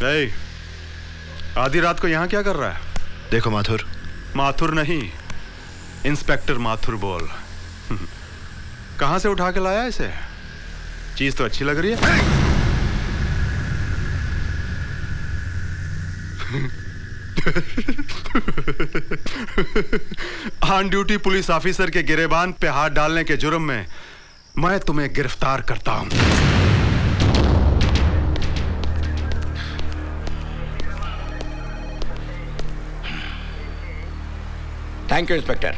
ए, आधी रात को यहाँ क्या कर रहा है? देखो माथुर। माथुर नहीं, इंस्पेक्टर माथुर बोल। कहाँ से उठा के लाया इसे? चीज तो अच्छी लग रही है। ऑन ड्यूटी पुलिस ऑफिसर के गिरेबान पे हाथ डालने के जुर्म में मैं तुम्हें गिरफ्तार करता हूं। Thank you inspector.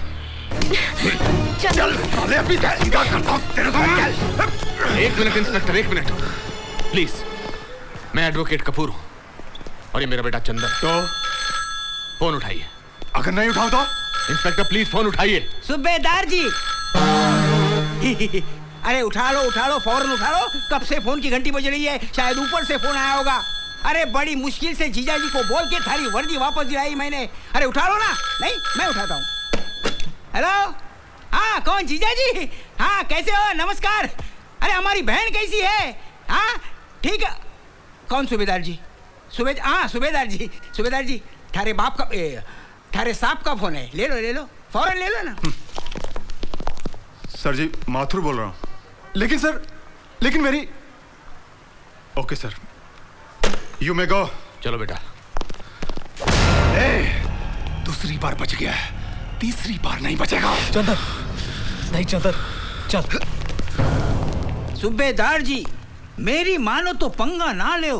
चल साले अभी सीधा करता हूं तेरे को। एक मिनट इंस्पेक्टर, एक मिनट प्लीज। मैं एडवोकेट कपूर हूं और ये मेरा बेटा चंदन। तो फोन उठाइए। अगर नहीं उठाओ तो? इंस्पेक्टर प्लीज फोन उठाइए। सूबेदार जी। अरे उठा लो फौरन उठा लो। कब से फोन की घंटी बज रही है, शायद ऊपर से फोन आया होगा। अरे बड़ी मुश्किल से जीजा जी को बोल के थारी वर्दी वापस दिलाई मैंने। अरे उठा लो ना। नहीं मैं उठाता हूँ। हेलो, हाँ कौन? जीजा जी। हाँ कैसे हो? नमस्कार। अरे हमारी बहन कैसी है? हाँ ठीक है। कौन? सूबेदार जी। हाँ सूबेदार जी थारे बाप का थारे साहब का फोन है। ले लो फौरन ले लो ना। सर जी माथुर बोल रहा हूं। लेकिन मेरी। ओके सर, यू मे गो। चलो बेटा। दूसरी बार बच गया है, तीसरी बार नहीं बचेगा। चंदन, नहीं चंदन, चल। सूबेदार जी मेरी मानो तो पंगा ना ले।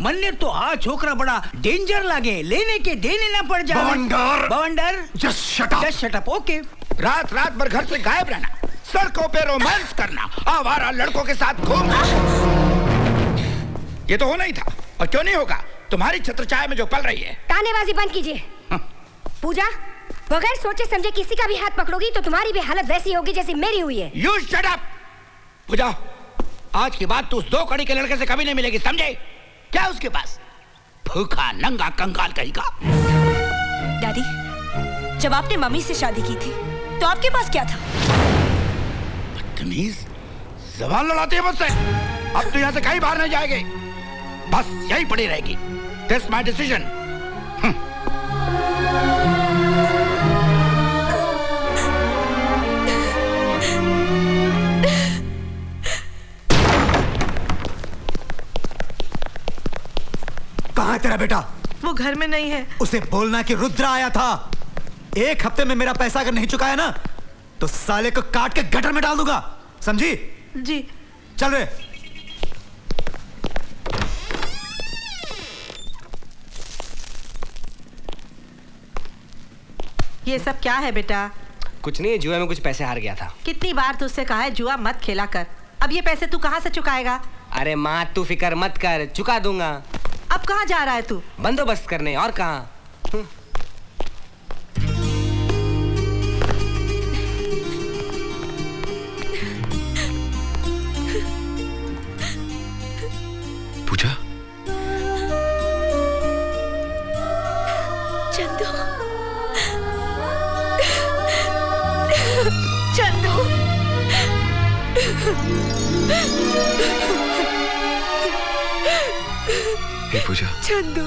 मन्ने तो आ छोकरा बड़ा डेंजर लगे, लेने के देने ना पड़ जाए। बवंडर जस्ट शट अप। ओके। रात भर घर से गायब रहना, सड़कों पे रोमांस करना, आवारा लड़कों के साथ घूमना, ये तो होना ही था। और क्यों नहीं होगा? तुम्हारी छत्रछाया में जो पल रही है। तानेबाजी बंद कीजिए। पूजा, बगैर सोचे समझे किसी का भी हाथ पकड़ोगी तो तुम्हारी भी हालत वैसी होगी जैसी मेरी हुई है। You shut up. पूजा, आज के बाद तू उस 2 कड़ी के लड़के से कभी नहीं मिलेगी, समझे? क्या उसके पास? भूखा नंगा कंगाल कहीं का। डैडी, जब आपने मम्मी से शादी की थी तो आपके पास क्या था? बदतमीज, ज़बान लड़ाती है मुझसे। अब तो यहाँ से कहीं बाहर नहीं जाएगी, बस यही पड़ी रहेगी। That's my decision. कहाँ है तेरा बेटा? वो घर में नहीं है। उसे बोलना कि रुद्र आया था। 1 हफ्ते में मेरा पैसा अगर नहीं चुकाया ना तो साले को काट के गटर में डाल दूंगा, समझी? जी। चल रे। ये सब क्या है बेटा? कुछ नहीं, जुआ में कुछ पैसे हार गया था। कितनी बार तुझसे कहा है जुआ मत खेला कर। अब ये पैसे तू कहाँ से चुकाएगा? अरे माँ तू फिक्र मत कर, चुका दूंगा। अब कहाँ जा रहा है तू? बंदोबस्त करने, और कहाँ। पूजा, चंदू, हे पूजा। चंदू।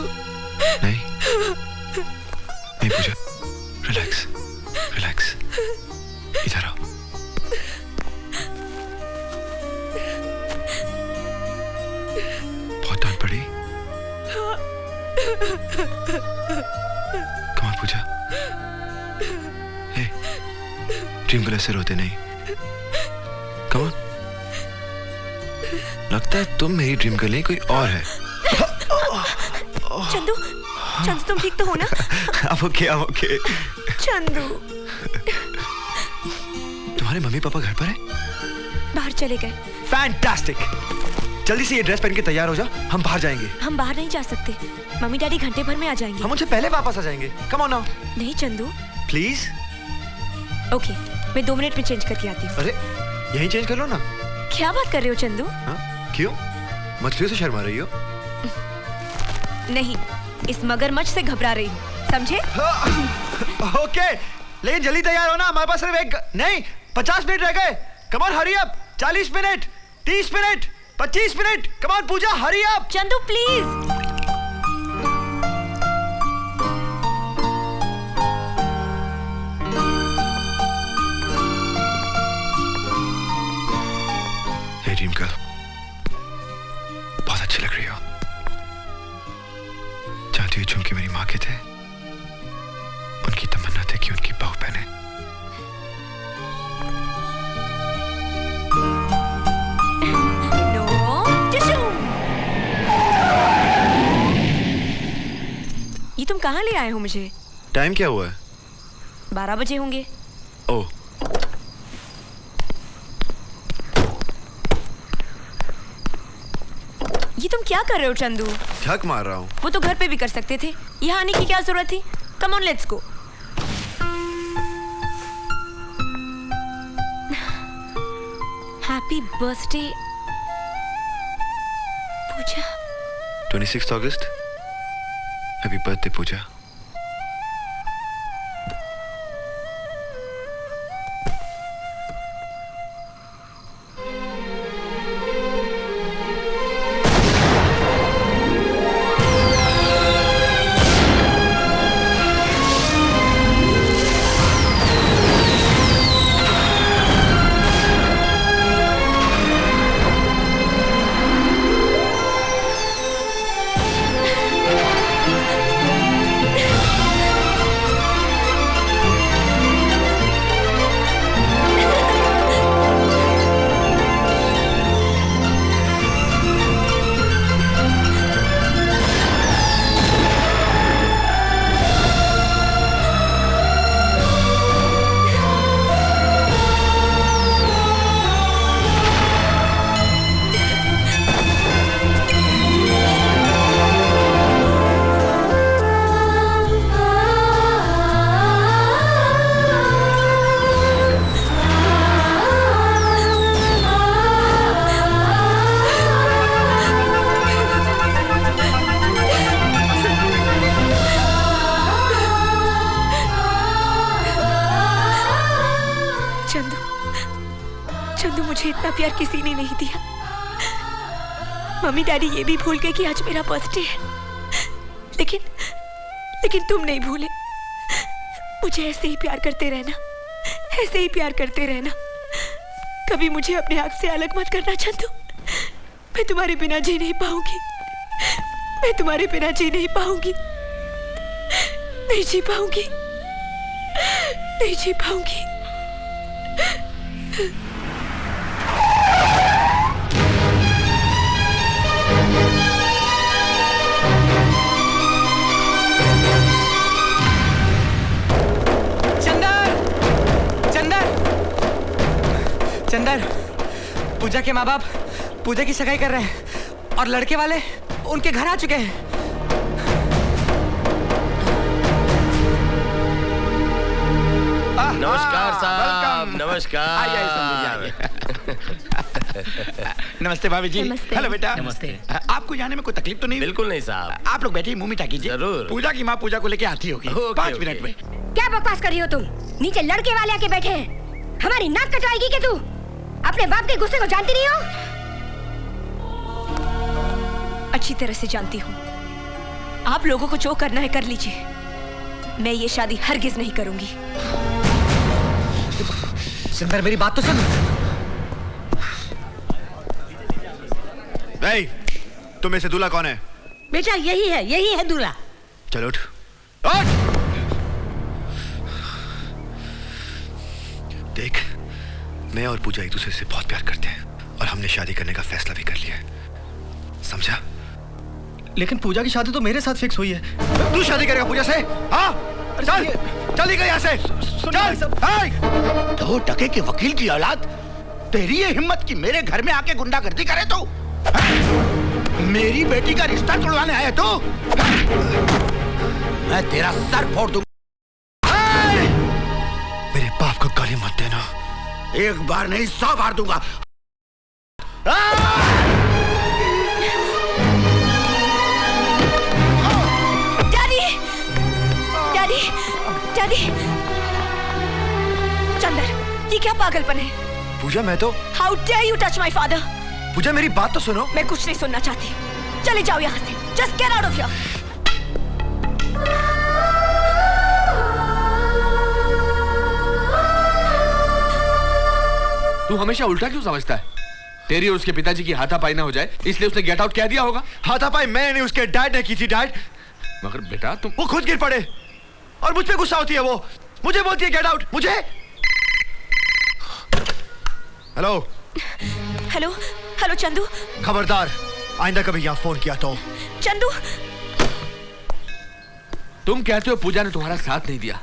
नहीं पूजा, रिलैक्स, इधर आओ। बहुत डांट पड़ी? Come on Pooja. Hey, dream girl ऐसे रोते नहीं। Come on. लगता है तुम मेरी ड्रीम गर्ल नहीं, कोई और है। चंदू तुम ठीक तो हो ना? I'm okay। चंदू, तुम्हारे मम्मी पापा घर पर है? बाहर चले गए। फैंटास्टिक। जल्दी से ये ड्रेस पहन के तैयार हो जा, हम बाहर जाएंगे। हम बाहर नहीं जा सकते, मम्मी डैडी घंटे भर में आ जाएंगे। हम उनसे पहले वापस आ जाएंगे। Come on now. नहीं चंदू। प्लीज। ओके, मैं 2 मिनट में चेंज करके आती हूँ। अरे यहीं चेंज कर लो ना। क्या बात कर रहे हो चंदू? क्यों? मछलियों से शर्मा रही हो? नहीं, इस मगरमच्छ से घबरा रही हूँ, समझे? ओके, लेकिन जल्दी तैयार हो ना, हमारे पास सिर्फ 50 मिनट रह गए। Come on hurry up. 40 minute, 30 minute, 25 minute. Come on Pooja, hurry up. Chandu please. अच्छी लग रही हो। चाहती हो झुमके मेरी माँ के थे, उनकी तमन्ना थी कि उनकी बहू पहने। ये तुम कहाँ ले आए हो मुझे? टाइम क्या हुआ है? 12 बजे होंगे। ओह, ये तुम क्या कर रहे हो चंदू? झक मार रहा हूँ। वो तो घर पे भी कर सकते थे, यहाँ आने की क्या जरूरत थी? Come on let's go. Happy birthday Pooja. 26 अगस्त। Happy birthday Pooja. चंदू, मुझे इतना प्यार किसी ने नहीं दिया। मम्मी डैडी ये भी भूल गए कि आज मेरा बर्थडे है, लेकिन तुम नहीं भूले। मुझे ऐसे ही प्यार करते रहना, ऐसे ही प्यार करते रहना। कभी मुझे अपने आप से अलग मत करना चंदू। मैं तुम्हारे बिना जी नहीं पाऊंगी, मैं तुम्हारे बिना जी नहीं पाऊंगी, नहीं जी पाऊंगी, नहीं जी पाऊंगी। चंदर, पूजा के माँ बाप पूजा की सगाई कर रहे हैं और लड़के वाले उनके घर आ चुके हैं। नमस्कार साहब, नमस्कार। नमस्ते भाभी जी। नमस्ते। हेलो बेटा। नमस्ते। आपको जाने में कोई तकलीफ तो नहीं? बिल्कुल नहीं साहब। आप लोग बैठिए, मुंह मीठा कीजिए। जरूर। पूजा की माँ पूजा को लेके आती होगी। ओके, 5 मिनट में। क्या बकवास कर रही हो तुम? नीचे लड़के वाले आके बैठे हैं, हमारी नाक कटवाएगी क्या तू? अपने बाप के गुस्से को जानती नहीं हो? अच्छी तरह से जानती हूँ। आप लोगों को जो करना है कर लीजिए, मैं ये शादी हरगिज नहीं करूंगी। सुंदर, मेरी बात तो सुन। तुम में से दूल्हा कौन है? बेटा यही है दूल्हा। चलो उठ। देख, मैं और पूजा एक दूसरे से बहुत प्यार करते हैं और हमने शादी करने का फैसला भी कर लिया है, समझा? लेकिन पूजा की शादी तो मेरे साथ फिक्स हुई है। तू शादी करेगा पूजा से? हाँ, चल, चल निकल यहाँ से। चल। 2 टके के वकील की औलाद, तेरी ये हिम्मत कि मेरे घर में आके गुंडागर्दी करे तू? मेरी बेटी का रिश्ता तोड़वाने आया तू? मैं तेरा सर फोड़ दूंगा। मेरे बाप को गाली मत देना। एक बार नहीं 100 बार दूंगा। Daddy, daddy, daddy. चंदर, ये क्या पागलपन है? पूजा, मैं तो। How dare you touch my father? Pooja, मेरी बात तो सुनो। मैं कुछ नहीं सुनना चाहती, चले जाओ यहाँ से। Just get out of here. तू हमेशा उल्टा क्यों समझता है? तेरी और उसके पिताजी की हाथापाई ना हो जाए इसलिए उसने गेट आउट कह दिया होगा। हाथापाई मैं नहीं, उसके डैड ने की थी। डैड, मगर बेटा तुम, वो खुद गिर पड़े और मुझ पे गुस्सा होती है। वो मुझे बोलती है गेट आउट। मुझे हेलो हेलो हेलो चंदू। खबरदार, आइंदा कभी यहाँ फोन किया तो। चंदू, तुम कहते हो पूजा ने तुम्हारा साथ नहीं दिया,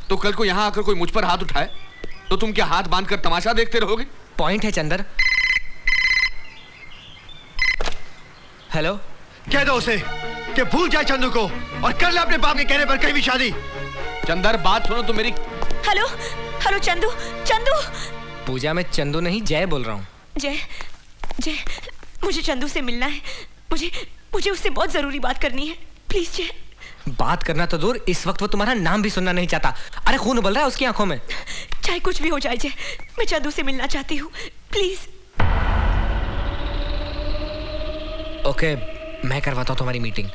तो कल को यहाँ आकर कोई मुझ पर हाथ उठाए तो तुम क्या हाथ बांधकर तमाशा देखते रहोगे? पॉइंट है चंदर। हेलो, कह दो उसे कि भूल जाए चंदू को और कर ले अपने बाप के कहने पर कहीं भी शादी। चंदर बात सुनो तो मेरी। Hello hello Chandu. चंदू, पूजा मैं चंदू नहीं जय बोल रहा हूँ। जय, जय मुझे चंदू से मिलना है। मुझे उससे बहुत जरूरी बात करनी है। प्लीज जय। बात करना तो दूर, इस वक्त वो तुम्हारा नाम भी सुनना नहीं चाहता। अरे खून उबल रहा है उसकी आंखों में। चाहे कुछ भी हो जाए जय, मैं चंदू से मिलना चाहती हूँ, प्लीज। ओके, मैं करवाता हूँ तुम्हारी मीटिंग।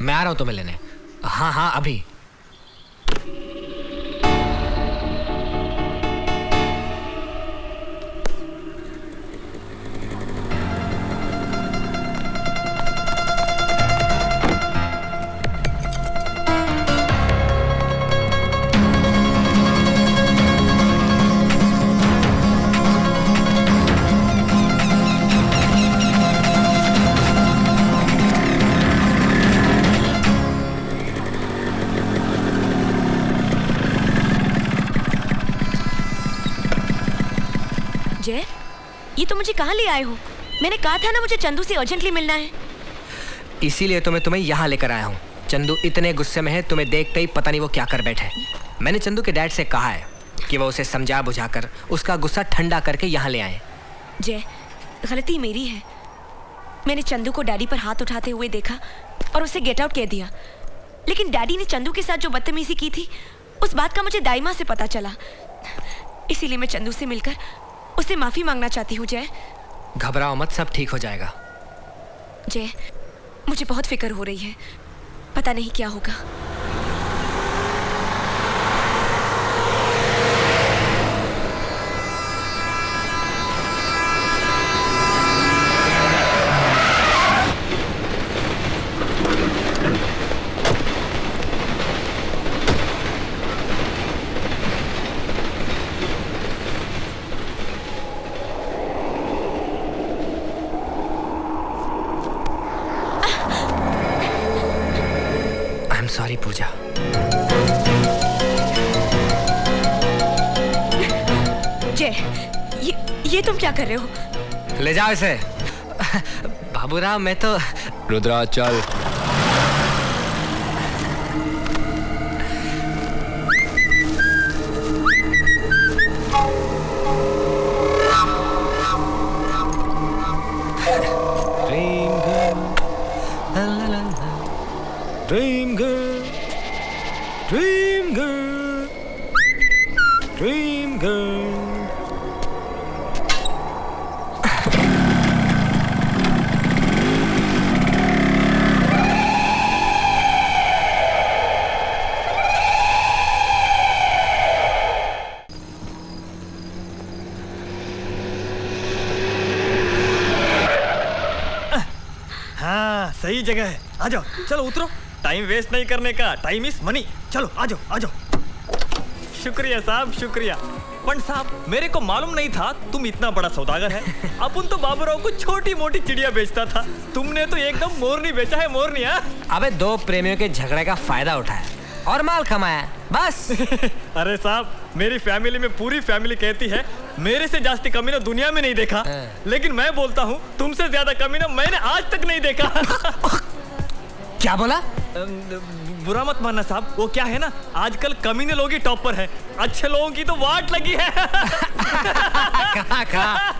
मैं आ रहा हूँ तुम्हें लेने। हाँ हाँ अभी। जय, ये तो मुझे कहाँ ले आए हो? मैंने कहा था ना मुझे चंदू से अर्जेंटली मिलना है। इसीलिए तो मैं तुम्हें यहाँ लेकर आया हूँ। चंदू इतने गुस्से में है, तुम्हें देखते ही पता नहीं वो क्या कर बैठे। मैंने चंदू के डैड से कहा है कि वो उसे समझा बुझाकर उसका गुस्सा ठंडा करके यहाँ ले आए। जय, गलती मेरी है। मैंने चंदू को डैडी पर हाथ उठाते हुए देखा और उसे गेट आउट कह दिया। लेकिन डैडी ने चंदू के साथ जो बदतमीजी की थी, उस बात का मुझे दाई माँ से पता चला। इसीलिए मैं चंदू से मिलकर उससे माफी मांगना चाहती हूँ। जय, घबराओ मत, सब ठीक हो जाएगा। जय, मुझे बहुत फिक्र हो रही है, पता नहीं क्या होगा। सॉरी पूजा। जय, ये तुम क्या कर रहे हो? ले जाओ इसे। बाबूराव, मैं तो। रुद्रा चल। Dream girl, dream girl, dream girl. हाँ, सही जगह है। आ जाओ, चलो उतरो। टाइम वेस्ट नहीं करने का, टाइम इज मनी। चलो आ जाओ आ जाओ। शुक्रिया साहब, शुक्रिया। पंड साहब, मेरे को मालूम नहीं था तुम इतना बड़ा सौदागर है। अपन तो बाबूराव को छोटी मोटी चिड़िया बेचता था, तुमने तो एकदम मोरनी बेचा है, मोरनी। अबे दो प्रेमियों के झगड़े का फायदा उठाया और माल कमाया, बस। अरे साहब, मेरी फैमिली में पूरी फैमिली कहती है मेरे से जास्ती कमीना दुनिया में नहीं देखा, लेकिन मैं बोलता हूँ तुमसे ज्यादा कमीना मैंने आज तक नहीं देखा। क्या बोला? बुरा मत मानना साहब, वो क्या है ना, आजकल कमीने लोग ही टॉप पर है, अच्छे लोगों की तो वाट लगी है। कहाँ?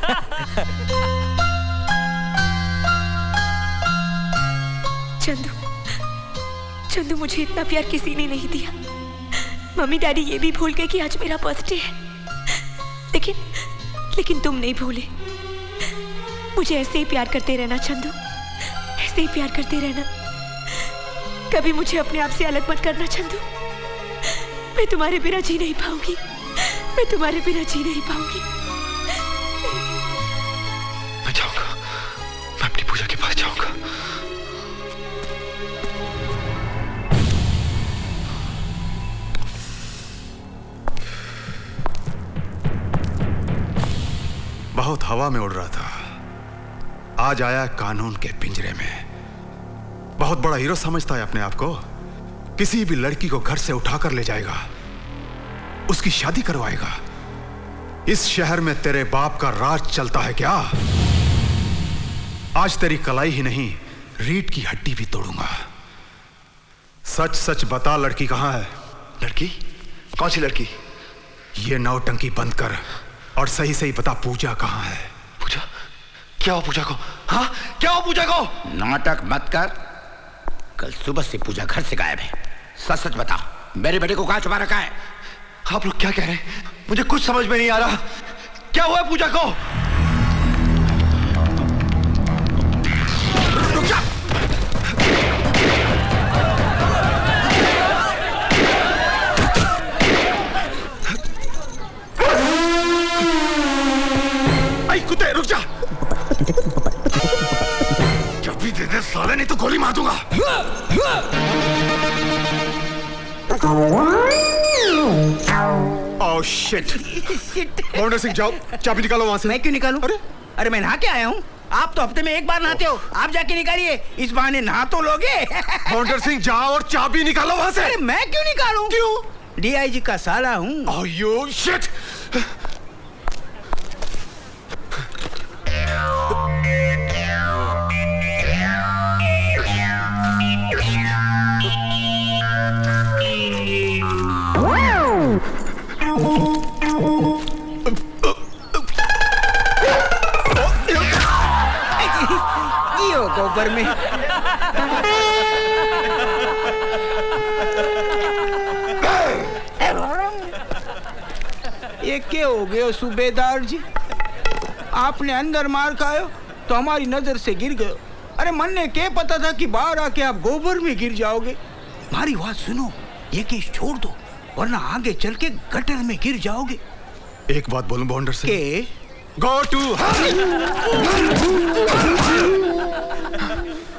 चंदू, मुझे इतना प्यार किसी ने नहीं दिया। मम्मी डैडी ये भी भूल गए कि आज मेरा बर्थडे है, लेकिन तुम नहीं भूले। मुझे ऐसे ही प्यार करते रहना चंदू, ऐसे ही प्यार करते रहना। कभी मुझे अपने आप से अलग मत करना चंदू। मैं तुम्हारे बिना जी नहीं पाऊंगी, मैं तुम्हारे बिना जी नहीं पाऊंगी। बहुत हवा में उड़ रहा था, आज आया कानून के पिंजरे में। बहुत बड़ा हीरो समझता है अपने आप को। किसी भी लड़की को घर से उठाकर ले जाएगा, उसकी शादी करवाएगा। इस शहर में तेरे बाप का राज चलता है क्या? आज तेरी कलाई ही नहीं, रीढ़ की हड्डी भी तोड़ूंगा। सच सच बता, लड़की कहां है? लड़की? कौन सी लड़की? ये नौटंकी बंद कर और सही सही बता, पूजा कहां है? पूजा? क्या हुआ पूजा को? हाँ, क्या हुआ पूजा को? नाटक मत कर। कल सुबह से पूजा घर से गायब है। सच सच बता, मेरे बेटे को कहां छुपा रखा है? आप लोग क्या कह रहे हैं? मुझे कुछ समझ में नहीं आ रहा। क्या हुआ है पूजा को? रुक जा। आई कुत्ते, रुक जा। जब भी दे दे साले, नहीं तो गोली मार दूंगा। Oh shit. बाउंडर सिंह, जाओ चाबी निकालो वहां से। मैं क्यों निकालूं? अरे मैं नहा के आया हूँ। आप तो हफ्ते में एक बार नहाते हो, आप जाके निकालिए। इस बहाने नहा तो लोगे। बाउंडर सिंह, जाओ और चाबी निकालो वहां से। अरे मैं क्यों निकालूं? क्यों? डीआईजी का साला हूँ। Oh you shit. गोबर में ये क्या हो गया सूबेदार जी? आपने अंदर मार खायो तो हमारी नजर से गिर गए। अरे मन ने क्या पता था कि बाहर आके आप गोबर में गिर जाओगे। हमारी बात सुनो, ये केस छोड़ दो, वरना आगे चल के गटर में गिर जाओगे। एक बात बोलूं बाउंडर सिंह? के गो टू